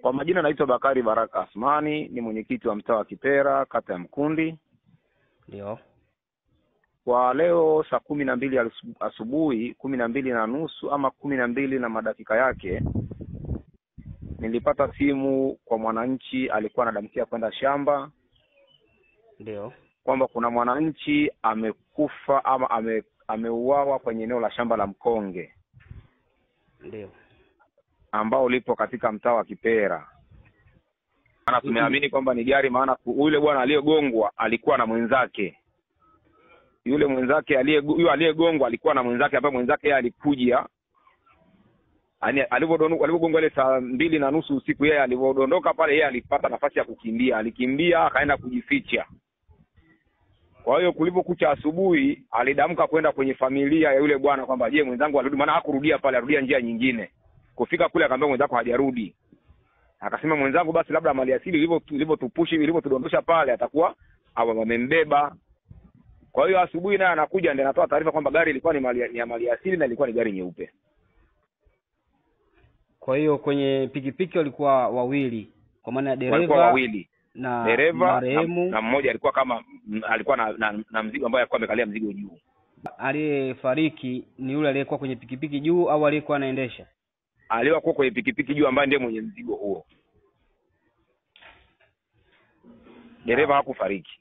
Kwa majina naitwa Bakari Baraka Asmani, ni mwenyekiti wa mtaa wa Kipera, kata ya Mkundi. Ndio. Kwa leo saa 12 asubuhi, 12:30 ama 12 na madakika yake, nilipata simu kwa mwananchi alikuwa anadamkia kwenda shamba. Ndio. Kwamba kuna mwananchi amekufa ama ameuawa kwenye eneo la shamba la Mkonge. Ndio. Ambao lipo katika mtaa wa Kipera. Maana tumeamini kwamba ni gari, maana yule bwana aliyegongwa alikuwa na mwenzake. Yule mwenzake aliyegongwa alikuwa na mwenzake, ambaye mwenzake yeye alikuja. Alipogongwa ile saa 2:30 usiku, yeye alipodondoka pale, yeye alipata nafasi ya kukimbia. Alikimbia akaenda kujificha. Kwa hiyo kulipokucha asubuhi, alidamka kwenda kwenye familia ya yule bwana kwamba je, mwenzangu alirudi, maana hakurudia pale, arudia njia nyingine. Kufika kule akamwambia mwenzako hajarudi. Akasema mwenzangu basi labda maliasili ilipotudondosha pale atakuwa wamembeba. Kwa hiyo asubuhi naye anakuja ndio anatoa taarifa kwamba gari ilikuwa ni maliasili na ilikuwa ni gari nyeupe. Kwa hiyo kwenye pikipiki walikuwa wawili, kwa maana dereva wawili na marehemu na mmoja alikuwa na mzigo ambaye alikuwa amekalia mzigo juu. Aliyefariki ni yule aliyekuwa kwenye pikipiki juu au aliyekuwa anaendesha? Aliyekuwa kwenye pikipiki juu, ambaye ndiye mwenye mzigo huo. Dereva hakufariki.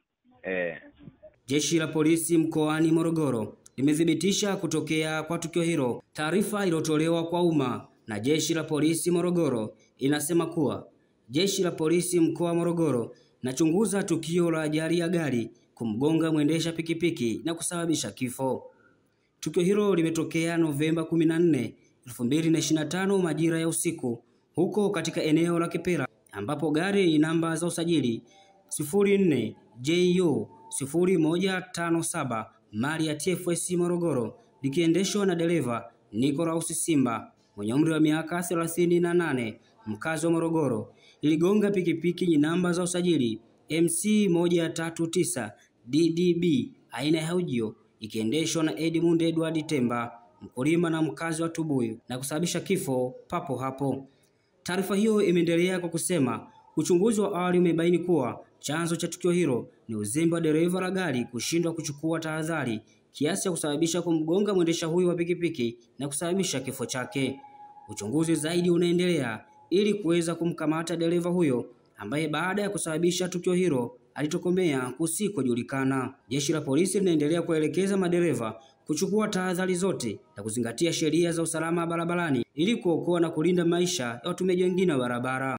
Jeshi la polisi mkoani Morogoro limethibitisha kutokea kwa tukio hilo. Taarifa iliyotolewa kwa umma na Jeshi la Polisi Morogoro inasema kuwa Jeshi la Polisi mkoa wa Morogoro linachunguza tukio la ajali ya gari kumgonga mwendesha pikipiki na kusababisha kifo. Tukio hilo limetokea Novemba 14, 2025 majira ya usiku huko katika eneo la Kipera, ambapo gari namba za usajili 04 JU 0157 mali ya TFS Morogoro likiendeshwa na dereva Nicholas Simba mwenye umri wa miaka 38, mkazi wa Morogoro, iligonga pikipiki namba za usajili MC 139 DDB aina ya Ujio ikiendeshwa na Edmund Edward Temba, mkulima na mkazi wa Tubuyu, na kusababisha kifo papo hapo. Taarifa hiyo imeendelea kwa kusema uchunguzi wa awali umebaini kuwa chanzo cha tukio hilo ni uzembe wa dereva la gari kushindwa kuchukua tahadhari kiasi cha kusababisha kumgonga mwendesha huyo wa pikipiki na kusababisha kifo chake. Uchunguzi zaidi unaendelea ili kuweza kumkamata dereva huyo ambaye baada ya kusababisha tukio hilo alitokomea kusikojulikana. Jeshi la polisi linaendelea kuelekeza madereva kuchukua tahadhari zote na kuzingatia sheria za usalama barabarani ili kuokoa na kulinda maisha ya watumiaji wengine wa barabara.